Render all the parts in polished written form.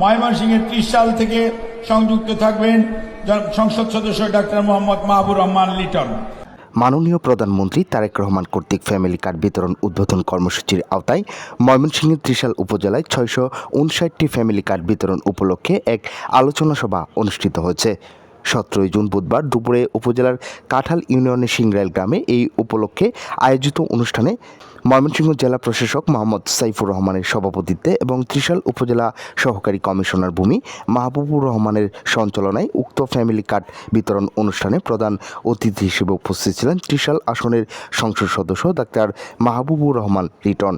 ময়মনসিংহের 30 সাল থেকে সংযুক্ত থাকবেন সংসদ সদস্য ডাক্তার মোহাম্মদ মাহবুবুর রহমান লিটন। মাননীয় প্রধানমন্ত্রী তারেক রহমান কর্তৃক ফ্যামিলি কার্ড বিতরণ উদ্বোধন কর্মসূচির আওতায় ময়মনসিংহের ত্রিশাল উপজেলায় 659টি ফ্যামিলি কার্ড বিতরণ উপলক্ষে এক আলোচনা সভা অনুষ্ঠিত হয়েছে। 17 জুন বুধবার দুপুরে উপজেলার কাঁঠাল ইউনিয়নের সিংরাইল গ্রামে এই উপলক্ষে আয়োজিত অনুষ্ঠানে ময়মনসিংহ জেলা প্রশাসক মোহাম্মদ সাইফুর রহমানের সভাপতিত্বে এবং ত্রিশাল উপজেলা সহকারী কমিশনার ভূমি মাহবুবুর রহমানের সঞ্চালনায় উক্ত ফ্যামিলি কার্ড বিতরণ অনুষ্ঠানে প্রধান অতিথি হিসেবে উপস্থিত ছিলেন ত্রিশাল আসনের সংসদ সদস্য ডাক্তার মাহবুবুর রহমান লিটন।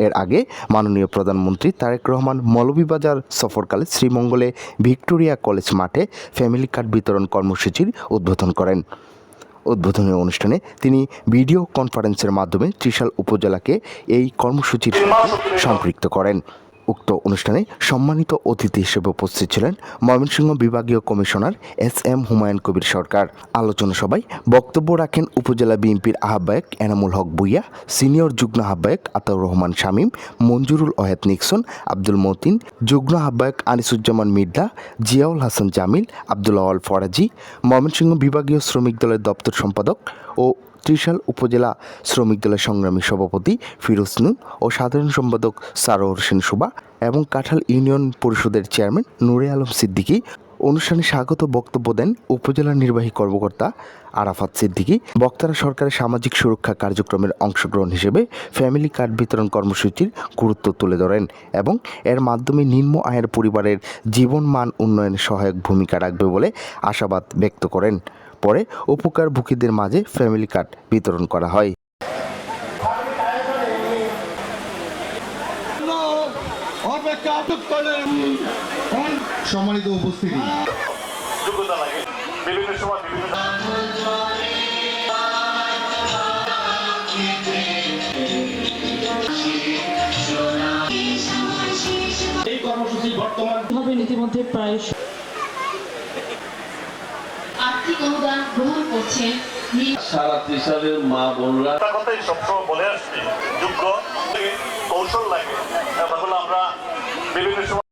এর আগে মাননীয় প্রধানমন্ত্রী তারেক রহমান মৌলভীবাজার সফরকালে শ্রীমঙ্গলে ভিক্টোরিয়া কলেজ মাঠে ফ্যামিলি কার্ড বিতরণ কর্মসূচির উদ্বোধন করেন। উদ্বোধনী অনুষ্ঠানে তিনি ভিডিও কনফারেন্সের মাধ্যমে ত্রিশাল উপজেলাকে এই কর্মসূচির সম্পৃক্ত করেন। উক্ত অনুষ্ঠানে সম্মানিত অতিথি হিসেবে উপস্থিত ছিলেন ময়মনসিংহ বিভাগীয় কমিশনার SM হুমায়ুন কবির সরকার। আলোচনা সভায় বক্তব্য রাখেন উপজেলা বিএনপির আহ্বায়ক এনামুল হক ভূঁইয়া, সিনিয়র যুগ্ম আহ্বায়ক আতাউর রহমান শামীম, মঞ্জুরুল ওয়াহেদ নিক্সন, আব্দুল মতিন, যুগ্ম আহ্বায়ক আনিসুজ্জামান মির্জা, জিয়াউল হাসান জামিল, আব্দুল আওয়াল ফরাজি, ময়মনসিংহ বিভাগীয় শ্রমিক দলের দপ্তর সম্পাদক ও ত্রিশাল উপজেলা শ্রমিক দলের সংগ্রামী সভাপতি ফিরোজ নুন ও সাধারণ সম্পাদক সারোয়ার হোসেন সুবা এবং কাঁঠাল ইউনিয়ন পরিষদের চেয়ারম্যান নুরে আলম সিদ্দিকী। অনুষ্ঠানে স্বাগত বক্তব্য দেন উপজেলা নির্বাহী কর্মকর্তা আরাফাত সিদ্দিকী। বক্তারা সরকারের সামাজিক সুরক্ষা কার্যক্রমের অংশগ্রহণ হিসেবে ফ্যামিলি কার্ড বিতরণ কর্মসূচির গুরুত্ব তুলে ধরেন এবং এর মাধ্যমে নিম্ন আয়ের পরিবারের জীবন মান উন্নয়নে সহায়ক ভূমিকা রাখবে বলে আশাবাদ ব্যক্ত করেন। পরে উপকারভোগীদের মাঝে ফ্যামিলি কার্ড বিতরণ করা হয়। সম্মানিত উপস্থিতি, এই কর্মসূচি বর্তমান ভাবে ইতিমধ্যে প্রায় আর্থিক অনুদান গ্রহণ করছেন। সারা ত্রিশালের মা বোনরা কথাই সবসময় বলে আসছি, যোগ্য কৌশল লাগে, আমরা বিভিন্ন সময়